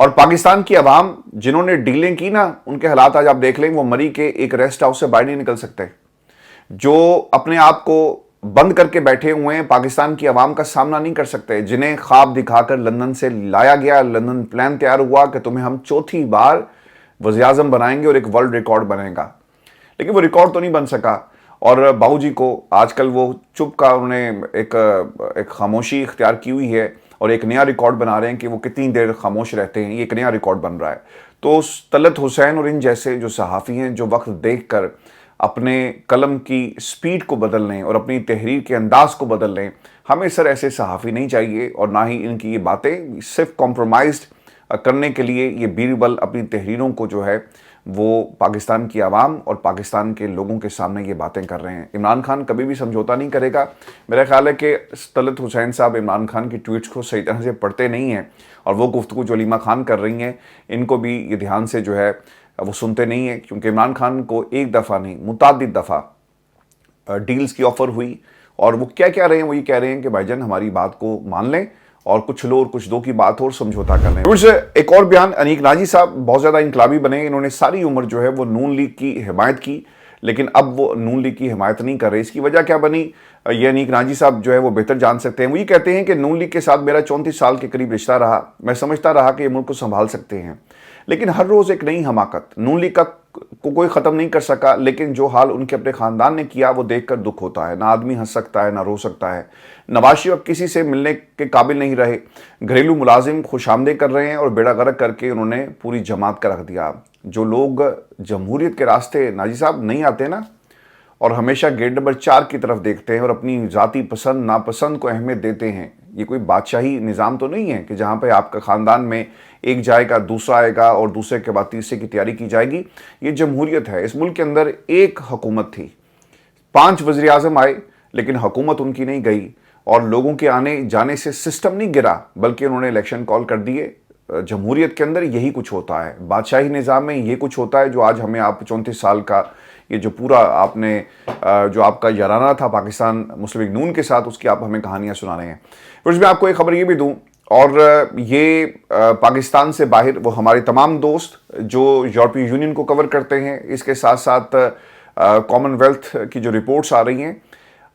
اور پاکستان کی عوام جنہوں نے ڈیلیں کی نا، ان کے حالات آج آپ دیکھ لیں، وہ مری کے ایک ریسٹ ہاؤس سے باہر نہیں نکل سکتے، جو اپنے آپ کو بند کر کے بیٹھے ہوئے ہیں، پاکستان کی عوام کا سامنا نہیں کر سکتے، جنہیں خواب دکھا کر لندن سے لایا گیا، لندن پلان تیار ہوا کہ تمہیں ہم چوتھی بار وزیر اعظم بنائیں گے اور ایک ورلڈ ریکارڈ بنے گا، لیکن وہ ریکارڈ تو نہیں بن سکا۔ اور باؤ جی کو آج کل وہ چپ کا انہوں نے ایک خاموشی اختیار کی ہوئی ہے، اور ایک نیا ریکارڈ بنا رہے ہیں کہ وہ کتنی دیر خاموش رہتے ہیں، یہ ایک نیا ریکارڈ بن رہا ہے۔ تو طلعت حسین اور ان جیسے جو صحافی ہیں، جو وقت دیکھ کر اپنے قلم کی سپیڈ کو بدل لیں اور اپنی تحریر کے انداز کو بدل لیں، ہمیں سر ایسے صحافی نہیں چاہیے، اور نہ ہی ان کی یہ باتیں صرف کمپرومائزڈ کرنے کے لیے یہ بیربل اپنی تحریروں کو جو ہے وہ پاکستان کی عوام اور پاکستان کے لوگوں کے سامنے یہ باتیں کر رہے ہیں۔ عمران خان کبھی بھی سمجھوتا نہیں کرے گا۔ میرا خیال ہے کہ طلعت حسین صاحب عمران خان کی ٹویٹس کو صحیح طرح سے پڑھتے نہیں ہیں، اور وہ گفتگو جو علیمہ خان کر رہی ہیں ان کو بھی یہ دھیان سے جو ہے وہ سنتے نہیں ہیں، کیونکہ عمران خان کو ایک دفعہ نہیں متعدد دفعہ ڈیلز کی آفر ہوئی، اور وہ کیا کہہ رہے ہیں؟ وہ یہ کہہ رہے ہیں کہ بھائی جان ہماری بات کو مان لیں، اور کچھ لو اور کچھ دو کی بات ہو اور سمجھوتا کر لیں۔ ایک اور بیان، انیک ناجی صاحب بہت زیادہ انقلابی بنے، انہوں نے ساری عمر جو ہے وہ نون لیگ کی حمایت کی، لیکن اب وہ نون لیگ کی حمایت نہیں کر رہے۔ اس کی وجہ کیا بنی یہ انیک ناجی صاحب جو ہے وہ بہتر جان سکتے ہیں۔ وہ یہ کہتے ہیں کہ نون لیگ کے ساتھ میرا 34 سال کے قریب رشتہ رہا، میں سمجھتا رہا کہ یہ ملک کو سنبھال سکتے ہیں، لیکن ہر روز ایک نئی حماقت، نون لیگ کو کوئی ختم نہیں کر سکا، لیکن جو حال ان کے اپنے خاندان نے کیا وہ دیکھ کر دکھ ہوتا ہے۔ نہ آدمی ہنس سکتا ہے، نہ رو سکتا ہے۔ نواز شریف اب کسی سے ملنے کے قابل نہیں رہے، گھریلو ملازم خوش آمدید کر رہے ہیں، اور بیڑا غرق کر کے انہوں نے پوری جماعت کا رکھ دیا۔ جو لوگ جمہوریت کے راستے ناجی صاحب نہیں آتے نا، اور ہمیشہ گیٹ نمبر 4 کی طرف دیکھتے ہیں اور اپنی ذاتی پسند ناپسند کو اہمیت دیتے ہیں، یہ کوئی بادشاہی نظام تو نہیں ہے کہ جہاں پہ آپ کا خاندان میں ایک جائے گا، دوسرا آئے گا، اور دوسرے کے بعد تیسرے کی تیاری کی جائے گی۔ یہ جمہوریت ہے۔ اس ملک کے اندر ایک حکومت تھی، 5 وزیر اعظم آئے، لیکن حکومت ان کی نہیں گئی، اور لوگوں کے آنے جانے سے سسٹم نہیں گرا، بلکہ انہوں نے الیکشن کال کر دیے۔ جمہوریت کے اندر یہی کچھ ہوتا ہے، بادشاہی نظام میں یہ کچھ ہوتا ہے، جو آج ہمیں آپ 34 سال کا یہ جو پورا آپ نے جو آپ کا یارانہ تھا پاکستان مسلم لیگ نون کے ساتھ، اس کی آپ ہمیں کہانیاں سنا رہے ہیں۔ پھر میں آپ کو ایک خبر یہ بھی دوں، اور یہ پاکستان سے باہر وہ ہمارے تمام دوست جو یورپی یونین کو کور کرتے ہیں، اس کے ساتھ ساتھ کامن ویلتھ کی جو رپورٹس آ رہی ہیں،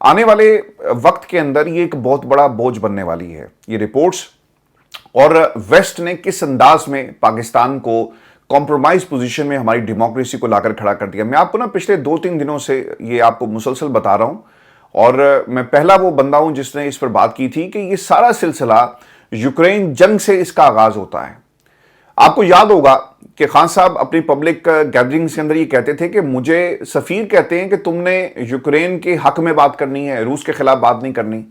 آنے والے وقت کے اندر یہ ایک بہت بڑا بوجھ بننے والی ہے یہ رپورٹس، اور ویسٹ نے کس انداز میں پاکستان کو کمپرومائز پوزیشن میں ہماری ڈیموکریسی کو لا کر کھڑا کر دیا۔ میں آپ کو نا پچھلے 2-3 دنوں سے یہ آپ کو مسلسل بتا رہا ہوں، اور میں پہلا وہ بندہ ہوں جس نے اس پر بات کی تھی کہ یہ سارا سلسلہ یوکرین جنگ سے اس کا آغاز ہوتا ہے۔ آپ کو یاد ہوگا کہ خان صاحب اپنی پبلک گیدرنگز کے اندر یہ کہتے تھے کہ مجھے سفیر کہتے ہیں کہ تم نے یوکرین کے حق میں بات کرنی ہے، روس کے خلاف بات نہیں کرنی۔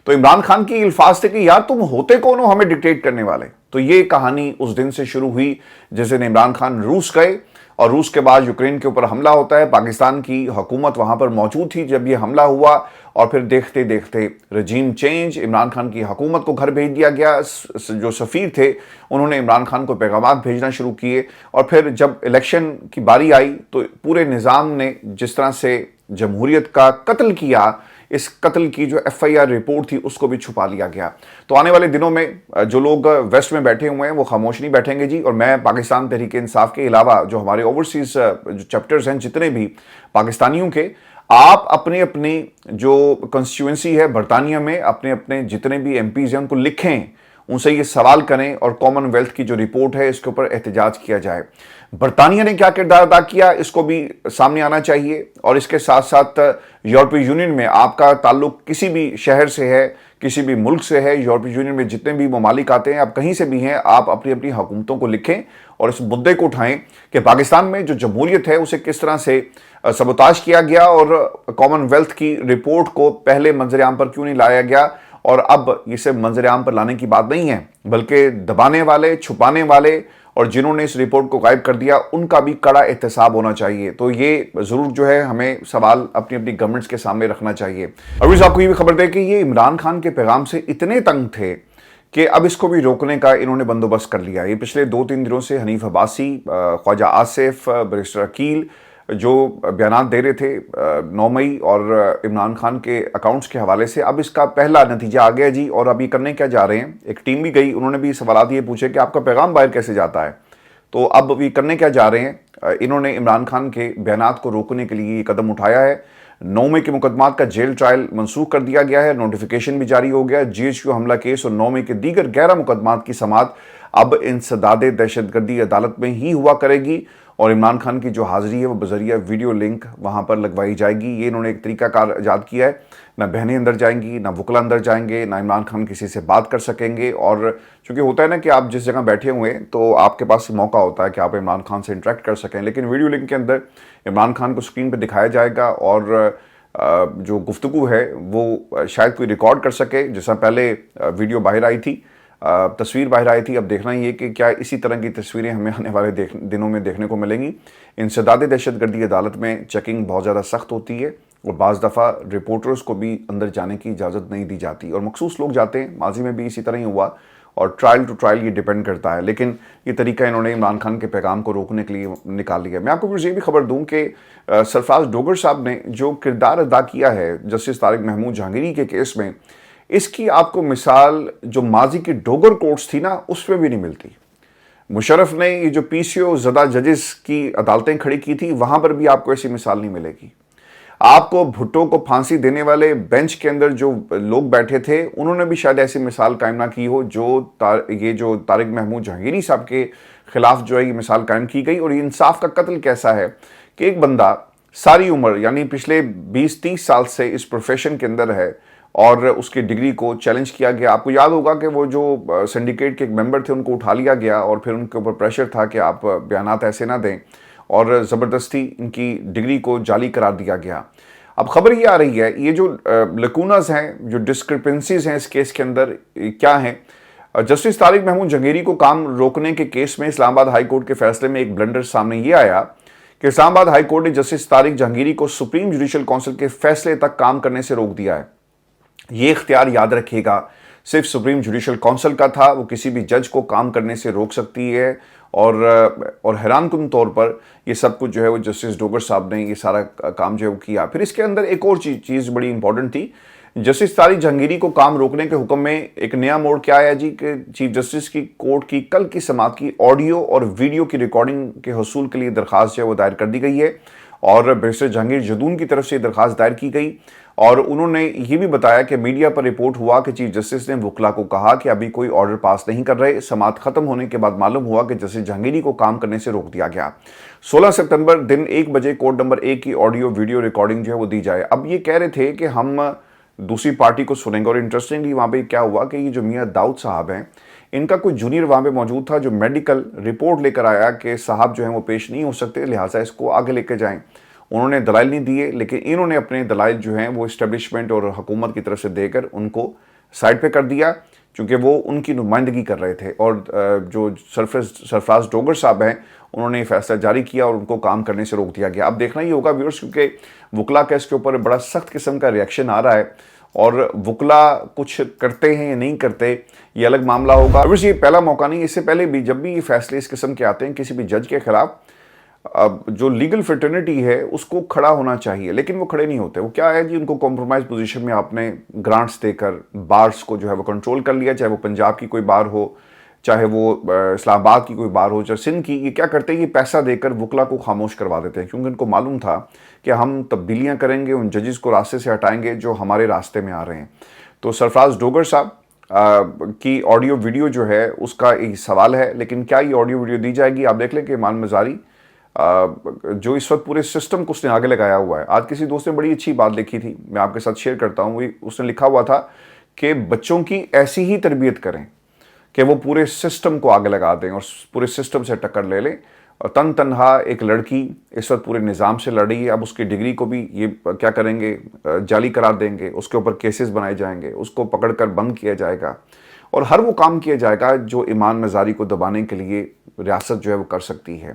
تو عمران خان کی الفاظ تھے کہ یار تم ہوتے کون ہو ہمیں ڈکٹیٹ کرنے والے۔ تو یہ کہانی اس دن سے شروع ہوئی جس دن عمران خان روس گئے، اور روس کے بعد یوکرین کے اوپر حملہ ہوتا ہے۔ پاکستان کی حکومت وہاں پر موجود تھی جب یہ حملہ ہوا، اور پھر دیکھتے دیکھتے رجیم چینج، عمران خان کی حکومت کو گھر بھیج دیا گیا۔ جو سفیر تھے انہوں نے عمران خان کو پیغامات بھیجنا شروع کیے، اور پھر جب الیکشن کی باری آئی تو پورے نظام نے جس طرح سے جمہوریت کا قتل کیا، اس قتل کی جو ایف آئی آر رپورٹ تھی اس کو بھی چھپا لیا گیا۔ تو آنے والے دنوں میں جو لوگ ویسٹ میں بیٹھے ہوئے ہیں وہ خاموش نہیں بیٹھیں گے جی، اور میں پاکستان تحریک انصاف کے علاوہ جو ہمارے اوورسیز جو چیپٹرز ہیں جتنے بھی پاکستانیوں کے، آپ اپنی اپنی جو کنسٹیچوئنسی ہے برطانیہ میں، اپنے اپنے جتنے بھی ایم پیز ہیں ان کو لکھیں، ان سے یہ سوال کریں، اور کامن ویلتھ کی جو رپورٹ ہے اس کے اوپر احتجاج کیا جائے۔ برطانیہ نے کیا کردار ادا کیا اس کو بھی سامنے آنا چاہیے، اور اس کے ساتھ ساتھ یورپی یونین میں آپ کا تعلق کسی بھی شہر سے ہے، کسی بھی ملک سے ہے، یورپی یونین میں جتنے بھی ممالک آتے ہیں، آپ کہیں سے بھی ہیں، آپ اپنی اپنی حکومتوں کو لکھیں اور اس مدعے کو اٹھائیں کہ پاکستان میں جو جمہوریت ہے اسے کس طرح سے سبوتاژ کیا گیا، اور کامن ویلتھ کی رپورٹ کو پہلے منظر عام پر کیوں نہیں لایا گیا، اور اب اسے منظر عام پر لانے کی بات نہیں ہے، بلکہ دبانے والے، چھپانے والے، اور جنہوں نے اس رپورٹ کو غائب کر دیا ان کا بھی کڑا احتساب ہونا چاہیے۔ تو یہ ضرور جو ہے ہمیں سوال اپنی اپنی گورنمنٹس کے سامنے رکھنا چاہیے۔ عروج آپ کو یہ بھی خبر دے کہ یہ عمران خان کے پیغام سے اتنے تنگ تھے کہ اب اس کو بھی روکنے کا انہوں نے بندوبست کر لیا۔ یہ پچھلے 2-3 دنوں سے حنیف عباسی، خواجہ آصف، بیرسٹر عقیل، جو بیانات دے رہے تھے 9 مئی اور عمران خان کے اکاؤنٹس کے حوالے سے، اب اس کا پہلا نتیجہ آ گیا جی، اور اب یہ کرنے کیا جا رہے ہیں؟ ایک ٹیم بھی گئی، انہوں نے بھی سوالات یہ پوچھے کہ آپ کا پیغام باہر کیسے جاتا ہے؟ تو اب یہ کرنے کیا جا رہے ہیں؟ انہوں نے عمران خان کے بیانات کو روکنے کے لیے یہ قدم اٹھایا ہے۔ 9 مئی کے مقدمات کا جیل ٹرائل منسوخ کر دیا گیا ہے، نوٹیفیکیشن بھی جاری ہو گیا۔ GHQ حملہ کیس اور 9 مئی کے دیگر 11 مقدمات کی سماعت اب انسداد دہشت گردی عدالت میں ہی ہوا کرے گی، اور عمران خان کی جو حاضری ہے وہ بذریعہ ویڈیو لنک وہاں پر لگوائی جائے گی۔ یہ انہوں نے ایک طریقہ کار ایجاد کیا ہے، نہ بہنیں اندر جائیں گی، نہ وکلا اندر جائیں گے، نہ عمران خان کسی سے بات کر سکیں گے۔ اور چونکہ ہوتا ہے نا کہ آپ جس جگہ بیٹھے ہوئے ہیں تو آپ کے پاس موقع ہوتا ہے کہ آپ عمران خان سے انٹریکٹ کر سکیں، لیکن ویڈیو لنک کے اندر عمران خان کو اسکرین پہ دکھایا جائے گا، اور جو گفتگو ہے وہ شاید کوئی ریکارڈ کر سکے، جیسا پہلے ویڈیو باہر آئی تھی، تصویر باہر آئی تھی۔ اب دیکھنا یہ کہ کیا اسی طرح کی تصویریں ہمیں آنے والے دنوں میں دیکھنے کو ملیں گی۔ انسداد دہشت گردی عدالت میں چیکنگ بہت زیادہ سخت ہوتی ہے، اور بعض دفعہ رپورٹرز کو بھی اندر جانے کی اجازت نہیں دی جاتی، اور مخصوص لوگ جاتے ہیں۔ ماضی میں بھی اسی طرح ہی ہوا، اور ٹرائل ٹو ٹرائل یہ ڈیپینڈ کرتا ہے، لیکن یہ طریقہ انہوں نے عمران خان کے پیغام کو روکنے کے لیے نکال لیا۔ میں آپ کو یہ بھی خبر دوں کہ سرفراز ڈوگر صاحب نے جو کردار ادا کیا ہے جسٹس طارق محمود جہانگیری کے کیس میں، اس کی آپ کو مثال جو ماضی کی ڈوگر کورٹس تھی نا، اس میں بھی نہیں ملتی۔ مشرف نے یہ جو PCO زدہ ججز کی عدالتیں کھڑی کی تھی، وہاں پر بھی آپ کو ایسی مثال نہیں ملے گی۔ آپ کو بھٹو کو پھانسی دینے والے بینچ کے اندر جو لوگ بیٹھے تھے، انہوں نے بھی شاید ایسی مثال قائم نہ کی ہو یہ جو طارق محمود جہانگیری صاحب کے خلاف جو ہے یہ مثال قائم کی گئی۔ اور یہ انصاف کا قتل کیسا ہے کہ ایک بندہ ساری عمر، یعنی پچھلے 20-30 سال سے اس پروفیشن کے اندر ہے، اور اس کی ڈگری کو چیلنج کیا گیا۔ آپ کو یاد ہوگا کہ وہ جو سنڈیکیٹ کے ایک ممبر تھے، ان کو اٹھا لیا گیا، اور پھر ان کے اوپر پریشر تھا کہ آپ بیانات ایسے نہ دیں، اور زبردستی ان کی ڈگری کو جعلی قرار دیا گیا۔ اب خبر یہ آ رہی ہے، یہ جو لیکونز ہیں، جو ڈسکرپنسیز ہیں اس کیس کے اندر، کیا ہیں؟ جسٹس طارق محمود جہانگیری کو کام روکنے کے کیس میں اسلام آباد ہائی کورٹ کے فیصلے میں ایک بلنڈر سامنے یہ آیا کہ اسلام آباد ہائی کورٹ نے جسٹس طارق جہانگیری کو سپریم جوڈیشل کونسل کے فیصلے تک کام کرنے سے روک دیا ہے۔ یہ اختیار یاد رکھیے گا صرف سپریم جوڈیشل کونسل کا تھا، وہ کسی بھی جج کو کام کرنے سے روک سکتی ہے، اور حیران کن طور پر یہ سب کچھ جو ہے وہ جسٹس ڈوگر صاحب نے یہ سارا کام جو ہے وہ کیا۔ پھر اس کے اندر ایک اور چیز بڑی امپورٹنٹ تھی، جسٹس طارق جہانگیری کو کام روکنے کے حکم میں ایک نیا موڑ کیا آیا جی، کہ چیف جسٹس کی کورٹ کی کل کی سماعت کی آڈیو اور ویڈیو کی ریکارڈنگ کے حصول کے لیے درخواست جو ہے وہ دائر کر دی گئی ہے، اور بیرسٹر جہانگیر جدون کی طرف سے درخواست دائر کی گئی، اور انہوں نے یہ بھی بتایا کہ میڈیا پر رپورٹ ہوا کہ چیف جسٹس نے وکلا کو کہا کہ ابھی کوئی آرڈر پاس نہیں کر رہے۔ سماعت ختم ہونے کے بعد معلوم ہوا کہ جسٹس جہانگیری کو کام کرنے سے روک دیا گیا۔ 16 ستمبر دن 1 بجے کورٹ نمبر 1 کی آڈیو ویڈیو ریکارڈنگ جو ہے وہ دی جائے۔ اب یہ کہہ رہے تھے کہ ہم دوسری پارٹی کو سنیں گے، اور انٹرسٹنگلی وہاں پہ کیا ہوا کہ یہ جو میاں داؤد صاحب ہیں، ان کا کوئی جونیئر وہاں پہ موجود تھا جو میڈیکل رپورٹ لے کر آیا کہ صاحب جو ہیں وہ پیش نہیں ہو سکتے، لہٰذا اس کو آگے لے کے جائیں۔ انہوں نے دلائل نہیں دیے، لیکن انہوں نے اپنے دلائل جو ہیں وہ اسٹیبلشمنٹ اور حکومت کی طرف سے دے کر ان کو سائڈ پہ کر دیا، چونکہ وہ ان کی نمائندگی کر رہے تھے، اور جو سرفراز ڈوگر صاحب ہیں انہوں نے یہ فیصلہ جاری کیا اور ان کو کام کرنے سے روک دیا گیا۔ اب دیکھنا ہی ہوگا ویورز، کیونکہ وکلا کا اس کے اوپر بڑا سخت قسم کا ریاکشن آ رہا ہے، اور وکلا کچھ کرتے ہیں یا نہیں کرتے یہ الگ معاملہ ہوگا۔ ویورز یہ پہلا موقع نہیں، اس سے پہلے بھی جب بھی یہ فیصلے اس قسم کے آتے ہیں کسی بھی جج کے خلاف، جو لیگل فرٹرنیٹی ہے اس کو کھڑا ہونا چاہیے، لیکن وہ کھڑے نہیں ہوتے۔ وہ کیا ہے جی، ان کو کمپرومائز پوزیشن میں آپ نے گرانٹس دے کر بارز کو جو ہے وہ کنٹرول کر لیا، چاہے وہ پنجاب کی کوئی بار ہو، چاہے وہ اسلام آباد کی کوئی بار ہو، چاہے سندھ کی۔ یہ کیا کرتے ہیں، یہ پیسہ دے کر وکلا کو خاموش کروا دیتے ہیں، کیونکہ ان کو معلوم تھا کہ ہم تبدیلیاں کریں گے، ان ججز کو راستے سے ہٹائیں گے جو ہمارے راستے میں آ رہے ہیں۔ تو سرفراز ڈوگر صاحب کی آڈیو ویڈیو جو ہے اس کا ایک سوال ہے، لیکن کیا یہ آڈیو ویڈیو دی جائے گی؟ آپ دیکھ لیں کہ ایمان مزاری جو اس وقت پورے سسٹم کو اس نے آگے لگایا ہوا ہے۔ آج کسی دوست نے بڑی اچھی بات لکھی تھی، میں آپ کے ساتھ شیئر کرتا ہوں۔ اس نے لکھا ہوا تھا کہ بچوں کی ایسی ہی تربیت کریں کہ وہ پورے سسٹم کو آگے لگا دیں اور پورے سسٹم سے ٹکر لے لیں۔ تن تنہا ایک لڑکی اس وقت پورے نظام سے لڑ رہی ہے، اب اس کی ڈگری کو بھی یہ کیا کریں گے، جعلی قرار دیں گے، اس کے اوپر کیسز بنائے جائیں گے، اس کو پکڑ کر بند کیا جائے گا، اور ہر وہ کام کیا جائے گا جو ایمان مزاری کو دبانے کے لیے ریاست جو ہے وہ کر سکتی ہے۔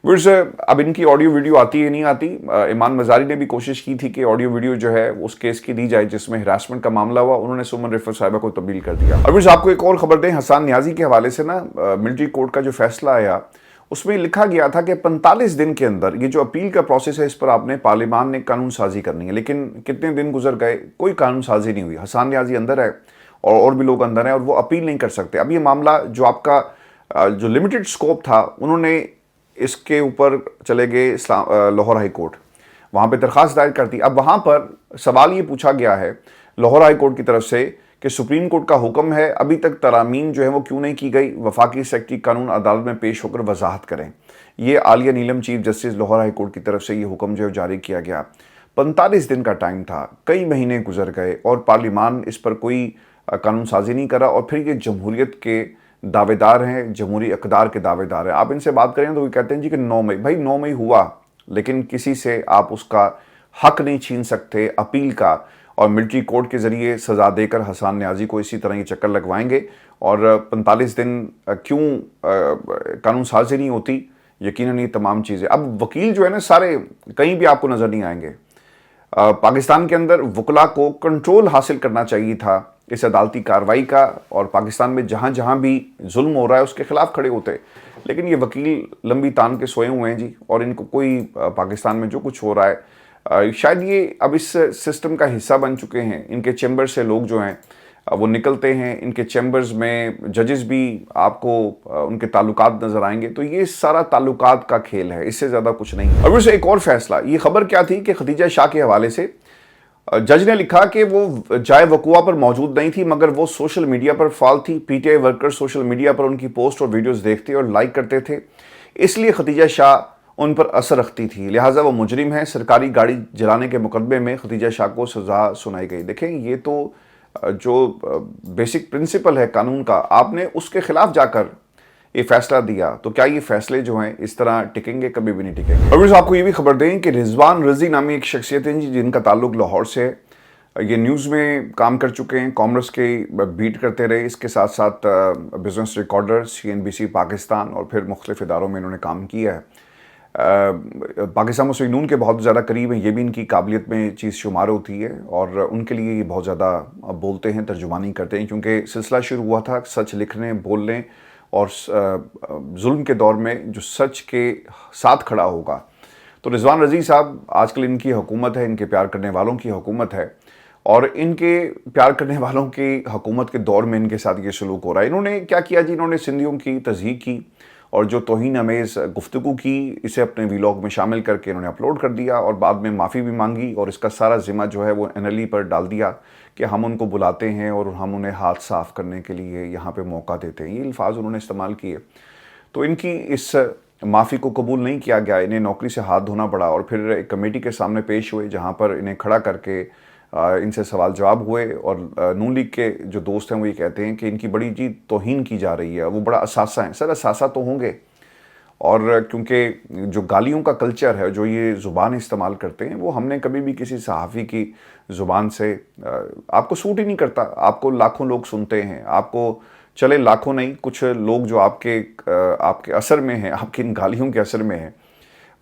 ویورز اب ان کی آڈیو ویڈیو آتی ہے نہیں آتی؟ ایمان مزاری نے بھی کوشش کی تھی کہ آڈیو ویڈیو جو ہے اس کیس کی دی جائے جس میں ہراسمنٹ کا معاملہ ہوا، انہوں نے سمن رفعت صاحبہ کو تبدیل کر دیا۔ اور ویورز آپ کو ایک اور خبر دیں، حسان نیازی کے حوالے سے نا ملٹری کورٹ کا جو فیصلہ آیا اس میں لکھا گیا تھا کہ 45 دن کے اندر یہ جو اپیل کا پروسیس ہے اس پر آپ نے پارلیمان نے قانون سازی کرنی ہے، لیکن کتنے دن گزر گئے، کوئی قانون سازی نہیں ہوئی۔ حسان نیازی اندر ہے اور بھی لوگ اندر ہیں اور وہ اپیل نہیں کر سکتے۔ اب یہ معاملہ جو آپ کا جو لمیٹڈ سکوپ تھا، انہوں نے اس کے اوپر چلے گئے لاہور ہائی کورٹ، وہاں پہ درخواست دائر کر دی۔ اب وہاں پر سوال یہ پوچھا گیا ہے لاہور ہائی کورٹ کی طرف سے کہ سپریم کورٹ کا حکم ہے، ابھی تک ترامیم جو ہے وہ کیوں نہیں کی گئی، وفاقی سیکرٹری قانون عدالت میں پیش ہو کر وضاحت کریں۔ یہ Aliya Neelam chief justice Lahore high court کی طرف سے یہ حکم جو ہے جاری کیا گیا۔ 45 دن کا ٹائم تھا، کئی مہینے گزر گئے اور پارلیمان اس پر کوئی قانون سازی نہیں کرا، اور پھر یہ جمہوریت کے دعوے دار ہیں، جمہوری اقدار کے دعوے دار ہیں۔ آپ ان سے بات کریں تو وہ کہتے ہیں جی کہ 9 مئی، بھائی 9 مئی ہوا، لیکن کسی سے آپ اس کا حق نہیں چھین سکتے اپیل کا، اور ملٹری کورٹ کے ذریعے سزا دے کر حسان نیازی کو اسی طرح یہ چکر لگوائیں گے۔ اور 45 دن کیوں قانون سازی نہیں ہوتی، یقیناً یہ تمام چیزیں اب وکیل جو ہے نا سارے کہیں بھی آپ کو نظر نہیں آئیں گے۔ پاکستان کے اندر وکلا کو کنٹرول حاصل کرنا چاہیے تھا اس عدالتی کارروائی کا، اور پاکستان میں جہاں جہاں بھی ظلم ہو رہا ہے اس کے خلاف کھڑے ہوتے، لیکن یہ وکیل لمبی تان کے سوئے ہوئے ہیں جی، اور ان کو کوئی پاکستان میں جو کچھ ہو رہا ہے شاید یہ اب اس سسٹم کا حصہ بن چکے ہیں۔ ان کے چیمبر سے لوگ جو ہیں وہ نکلتے ہیں، ان کے چیمبرز میں ججز بھی آپ کو ان کے تعلقات نظر آئیں گے، تو یہ سارا تعلقات کا کھیل ہے، اس سے زیادہ کچھ نہیں۔ اب اسے ایک اور فیصلہ، یہ خبر کیا تھی کہ خدیجہ شاہ کے حوالے سے جج نے لکھا کہ وہ جائے وقوع پر موجود نہیں تھی، مگر وہ سوشل میڈیا پر فعال تھی۔ P T I worker social media پر ان کی پوسٹ اور ویڈیوز دیکھتے اور لائک کرتے تھے، اس لیے خدیجہ شاہ ان پر اثر رکھتی تھی، لہٰذا وہ مجرم ہیں۔ سرکاری گاڑی جلانے کے مقدمے میں خدیجہ شاہ کو سزا سنائی گئی۔ دیکھیں یہ تو جو بیسک پرنسپل ہے قانون کا، آپ نے اس کے خلاف جا کر یہ فیصلہ دیا، تو کیا یہ فیصلے جو ہیں اس طرح ٹکیں گے؟ کبھی بھی نہیں ٹکیں گے۔ اور آپ کو یہ بھی خبر دیں کہ رضوان رضی نامی ایک شخصیت ہیں جن کا تعلق لاہور سے ہے، یہ نیوز میں کام کر چکے ہیں، کامرس کے بیٹ کرتے رہے، اس کے ساتھ ساتھ بزنس ریکارڈر، CNBC پاکستان اور پھر مختلف اداروں میں انہوں نے کام کیا ہے۔ پاکستان مسلم نون کے بہت زیادہ قریب ہیں، یہ بھی ان کی قابلیت میں چیز شمار ہوتی ہے، اور ان کے لیے یہ بہت زیادہ بولتے ہیں، ترجمانی کرتے ہیں، کیونکہ سلسلہ شروع ہوا تھا سچ لکھنے بولنے، اور ظلم کے دور میں جو سچ کے ساتھ کھڑا ہوگا۔ تو رضوان رضی صاحب آج کل ان کی حکومت ہے، ان کے پیار کرنے والوں کی حکومت ہے، اور ان کے پیار کرنے والوں کی حکومت کے دور میں ان کے ساتھ یہ سلوک ہو رہا ہے۔ انہوں نے کیا کیا جی؟ انہوں نے سندھیوں کی تضحیک کی اور جو توہین امیز گفتگو کی، اسے اپنے ویلاگ میں شامل کر کے انہوں نے اپلوڈ کر دیا، اور بعد میں معافی بھی مانگی، اور اس کا سارا ذمہ جو ہے وہ NLE پر ڈال دیا کہ ہم ان کو بلاتے ہیں اور ہم انہیں ہاتھ صاف کرنے کے لیے یہاں پہ موقع دیتے ہیں۔ یہ الفاظ انہوں نے استعمال کیے، تو ان کی اس معافی کو قبول نہیں کیا گیا، انہیں نوکری سے ہاتھ دھونا پڑا، اور پھر ایک کمیٹی کے سامنے پیش ہوئے جہاں پر انہیں کھڑا کر کے ان سے سوال جواب ہوئے، اور نون لیگ کے جو دوست ہیں وہ یہ کہتے ہیں کہ ان کی بڑی جی توہین کی جا رہی ہے، وہ بڑا اثاثہ ہیں۔ سر اثاثہ تو ہوں گے، اور کیونکہ جو گالیوں کا کلچر ہے، جو یہ زبان استعمال کرتے ہیں، وہ ہم نے کبھی بھی کسی صحافی کی زبان سے آپ کو سوٹ ہی نہیں کرتا۔ آپ کو لاکھوں لوگ سنتے ہیں، آپ کو چلے لاکھوں نہیں، کچھ لوگ جو آپ کے اثر میں ہیں، آپ کی ان گالیوں کے اثر میں ہیں،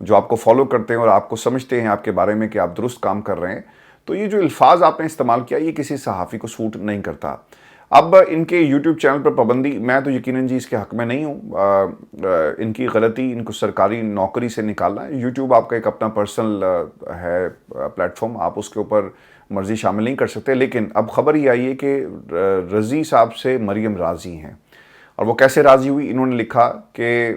جو آپ کو فالو کرتے ہیں اور آپ کو سمجھتے ہیں آپ کے بارے میں کہ آپ درست کام کر رہے ہیں، تو یہ جو الفاظ آپ نے استعمال کیا یہ کسی صحافی کو سوٹ نہیں کرتا۔ اب ان کے یوٹیوب چینل پر پابندی، میں تو یقیناً جی اس کے حق میں نہیں ہوں، ان کی غلطی ان کو سرکاری نوکری سے نکالنا ہے۔ یوٹیوب آپ کا ایک اپنا پرسنل ہے پلیٹ فارم، آپ اس کے اوپر مرضی شامل نہیں کر سکتے، لیکن اب خبر یہ آئی ہے کہ رضی صاحب سے مریم راضی ہیں، اور وہ کیسے راضی ہوئی؟ انہوں نے لکھا کہ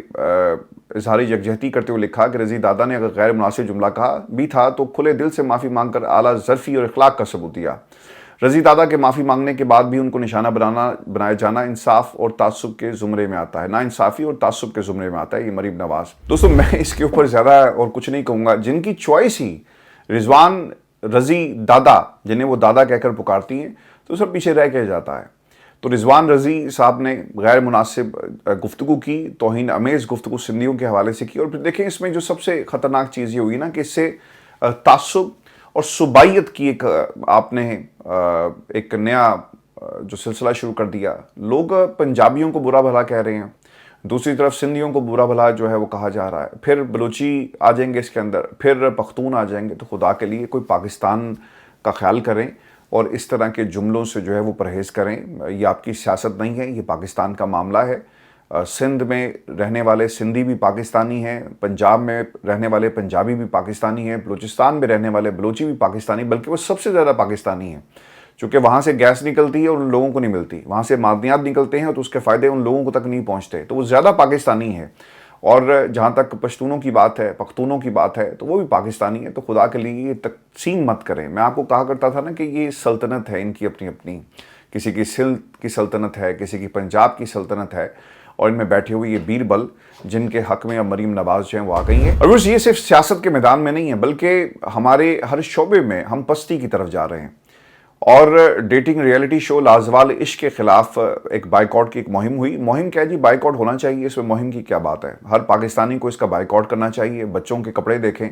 اظہار یکجہتی کرتے ہوئے لکھا کہ رضی دادا نے اگر غیر مناسب جملہ کہا بھی تھا تو کھلے دل سے معافی مانگ کر اعلیٰ ظرفی اور اخلاق کا ثبوت دیا۔ رضی دادا کے معافی مانگنے کے بعد بھی ان کو نشانہ بنایا جانا انصاف اور تعصب کے زمرے میں آتا ہے، نا انصافی اور تعصب کے زمرے میں آتا ہے۔ یہ مریم نواز۔ دوستو میں اس کے اوپر زیادہ اور کچھ نہیں کہوں گا، جن کی چوائس ہی رضوان رضی دادا، جنہیں وہ دادا کہہ کر پکارتی ہیں، تو سب پیچھے رہ کے جاتا ہے۔ تو رضوان رضی صاحب نے غیر مناسب گفتگو کی، توہین امیز گفتگو سندھیوں کے حوالے سے کی، اور پھر دیکھیں اس میں جو سب سے خطرناک چیز یہ ہوئی نا کہ اس سے تعصب اور صوبائیت کی ایک آپ نے ایک نیا جو سلسلہ شروع کر دیا۔ لوگ پنجابیوں کو برا بھلا کہہ رہے ہیں، دوسری طرف سندھیوں کو برا بھلا جو ہے وہ کہا جا رہا ہے، پھر بلوچی آ جائیں گے اس کے اندر، پھر پختون آ جائیں گے۔ تو خدا کے لیے کوئی پاکستان کا خیال کریں اور اس طرح کے جملوں سے جو ہے وہ پرہیز کریں۔ یہ آپ کی سیاست نہیں ہے، یہ پاکستان کا معاملہ ہے۔ سندھ میں رہنے والے سندھی بھی پاکستانی ہیں، پنجاب میں رہنے والے پنجابی بھی پاکستانی ہیں، بلوچستان میں رہنے والے بلوچی بھی پاکستانی، بلکہ وہ سب سے زیادہ پاکستانی ہیں، چونکہ وہاں سے گیس نکلتی ہے اور ان لوگوں کو نہیں ملتی، وہاں سے معدنیات نکلتے ہیں تو اس کے فائدے ان لوگوں کو تک نہیں پہنچتے، تو وہ زیادہ پاکستانی ہے۔ اور جہاں تک پشتونوں کی بات ہے، پختونوں کی بات ہے، تو وہ بھی پاکستانی ہے۔ تو خدا کے لیے یہ تقسیم مت کریں۔ میں آپ کو کہا کرتا تھا نا کہ یہ سلطنت ہے ان کی اپنی اپنی، کسی کی سندھ کی سلطنت ہے، کسی کی پنجاب کی سلطنت ہے، اور ان میں بیٹھے ہوئے یہ بیربل جن کے حق میں اب مریم نواز جو ہیں وہ آ گئی ہیں۔ اور یہ صرف سیاست کے میدان میں نہیں ہے، بلکہ ہمارے ہر شعبے میں ہم پستی کی طرف جا رہے ہیں۔ اور ڈیٹنگ ریئلٹی شو لازوال عشق کے خلاف ایک بائیکاٹ کی ایک مہم ہوئی۔ مہم کیا جی، بائیکاٹ ہونا چاہیے، اس میں مہم کی کیا بات ہے؟ ہر پاکستانی کو اس کا بائیکاٹ کرنا چاہیے۔ بچوں کے کپڑے دیکھیں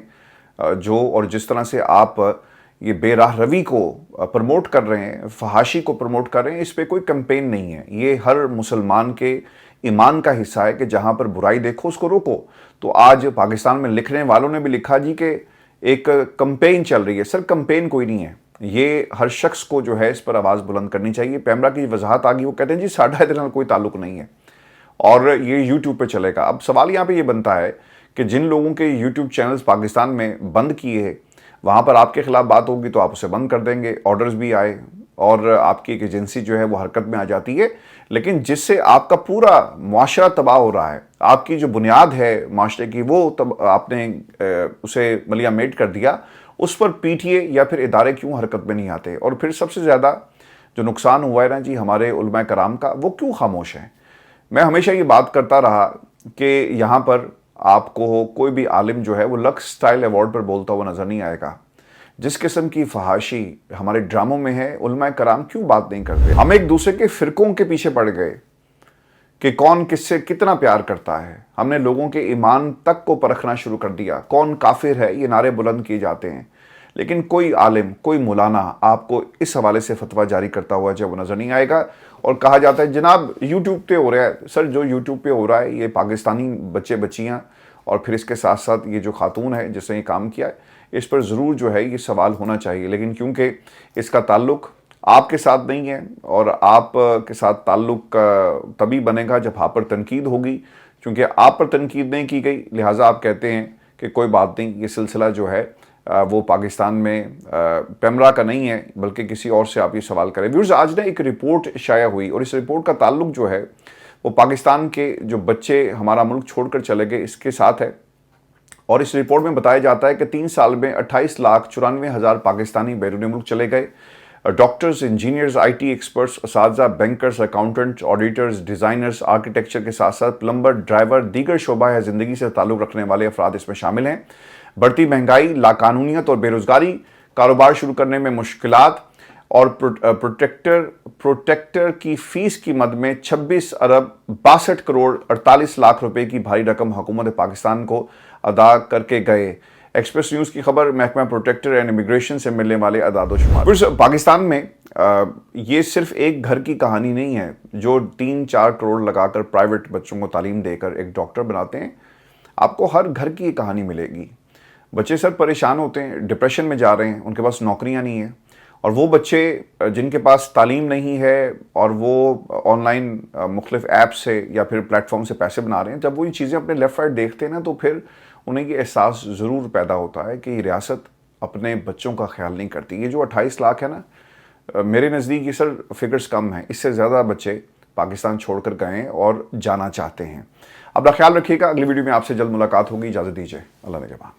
جو، اور جس طرح سے آپ یہ بے راہ روی کو پروموٹ کر رہے ہیں، فحاشی کو پروموٹ کر رہے ہیں، اس پہ کوئی کمپین نہیں ہے۔ یہ ہر مسلمان کے ایمان کا حصہ ہے کہ جہاں پر برائی دیکھو اس کو روکو۔ تو آج پاکستان میں لکھنے والوں نے بھی لکھا جی کہ ایک کمپین چل رہی ہے۔ سر کمپین کوئی نہیں ہے، یہ ہر شخص کو جو ہے اس پر آواز بلند کرنی چاہیے۔ پیمرا کی وضاحت آگی، وہ کہتے ہیں جی ساڈا ادھر کوئی تعلق نہیں ہے اور یہ یوٹیوب پہ چلے گا۔ اب سوال یہاں پہ یہ بنتا ہے کہ جن لوگوں کے یوٹیوب چینلز پاکستان میں بند کیے ہیں، وہاں پر آپ کے خلاف بات ہوگی تو آپ اسے بند کر دیں گے، آرڈرز بھی آئے اور آپ کی ایک ایجنسی جو ہے وہ حرکت میں آ جاتی ہے، لیکن جس سے آپ کا پورا معاشرہ تباہ ہو رہا ہے، آپ کی جو بنیاد ہے معاشرے کی وہ آپ نے اسے ملیا میٹ کر دیا، اس پر پی ٹی اے یا پھر ادارے کیوں حرکت میں نہیں آتے؟ اور پھر سب سے زیادہ جو نقصان ہوا ہے نا جی ہمارے علماء کرام کا، وہ کیوں خاموش ہیں؟ میں ہمیشہ یہ بات کرتا رہا کہ یہاں پر آپ کو کوئی بھی عالم جو ہے وہ لکس سٹائل ایوارڈ پر بولتا ہوا نظر نہیں آئے گا۔ جس قسم کی فحاشی ہمارے ڈراموں میں ہے، علماء کرام کیوں بات نہیں کرتے؟ ہم ایک دوسرے کے فرقوں کے پیچھے پڑ گئے کہ کون کس سے کتنا پیار کرتا ہے۔ ہم نے لوگوں کے ایمان تک کو پرکھنا شروع کر دیا، کون کافر ہے، یہ نعرے بلند کیے جاتے ہیں، لیکن کوئی عالم، کوئی مولانا آپ کو اس حوالے سے فتویٰ جاری کرتا ہوا جب وہ نظر نہیں آئے گا۔ اور کہا جاتا ہے جناب یوٹیوب پہ ہو رہا ہے۔ سر جو یوٹیوب پہ ہو رہا ہے یہ پاکستانی بچے بچیاں اور پھر اس کے ساتھ ساتھ یہ جو خاتون ہے جس نے یہ کام کیا ہے، اس پر ضرور جو ہے یہ سوال ہونا چاہیے، لیکن کیونکہ اس کا تعلق آپ کے ساتھ نہیں ہے اور آپ کے ساتھ تعلق تبھی بنے گا جب آپ پر تنقید ہوگی، چونکہ آپ پر تنقید نہیں کی گئی لہٰذا آپ کہتے ہیں کہ کوئی بات نہیں، یہ سلسلہ جو ہے وہ پاکستان میں پیمرا کا نہیں ہے بلکہ کسی اور سے آپ یہ سوال کریں۔ ویورز، آج نے ایک رپورٹ شائع ہوئی اور اس رپورٹ کا تعلق جو ہے وہ پاکستان کے جو بچے ہمارا ملک چھوڑ کر چلے گئے اس کے ساتھ ہے، اور اس رپورٹ میں بتایا جاتا ہے کہ 3 سال میں 28,94,000 پاکستانی بیرون ملک چلے گئے۔ Doctors, engineers, I T experts, اساتذہ، bankers, accountant, auditors, designers, architecture کے ساتھ ساتھ پلمبر، ڈرائیور، دیگر شعبہ زندگی سے تعلق رکھنے والے افراد اس میں شامل ہیں۔ بڑھتی مہنگائی، لاقانونیت اور بے روزگاری، کاروبار شروع کرنے میں مشکلات اور پروٹیکٹر کی فیس کی مد میں 26 ارب 62 کروڑ 48 لاکھ روپے کی بھاری رقم حکومت پاکستان کو ادا کر کے گئے۔ ایکسپریس نیوز کی خبر، محکمہ پروٹیکٹر اینڈ امیگریشن سے ملنے والے اعداد و شمار۔ پاکستان میں یہ صرف ایک گھر کی کہانی نہیں ہے جو 3-4 کروڑ لگا کر پرائیویٹ بچوں کو تعلیم دے کر ایک ڈاکٹر بناتے ہیں۔ آپ کو ہر گھر کی یہ کہانی ملے گی۔ بچے سر پریشان ہوتے ہیں، ڈپریشن میں جا رہے ہیں، ان کے پاس نوکریاں نہیں ہیں، اور وہ بچے جن کے پاس تعلیم نہیں ہے اور وہ آن لائن مختلف ایپ سے یا پھر پلیٹ فارم سے پیسے بنا رہے ہیں، جب وہ یہ چیزیں اپنے لیفٹ رائٹ دیکھتے ہیں نا تو پھر انہیں یہ احساس ضرور پیدا ہوتا ہے کہ یہ ریاست اپنے بچوں کا خیال نہیں کرتی۔ یہ جو 28 لاکھ ہے نا، میرے نزدیک یہ سر فگرز کم ہیں، اس سے زیادہ بچے پاکستان چھوڑ کر گئے ہیں اور جانا چاہتے ہیں۔ اپنا خیال رکھیے گا، اگلی ویڈیو میں آپ سے جلد ملاقات ہوگی، اجازت دیجیے، اللہ نگہبان۔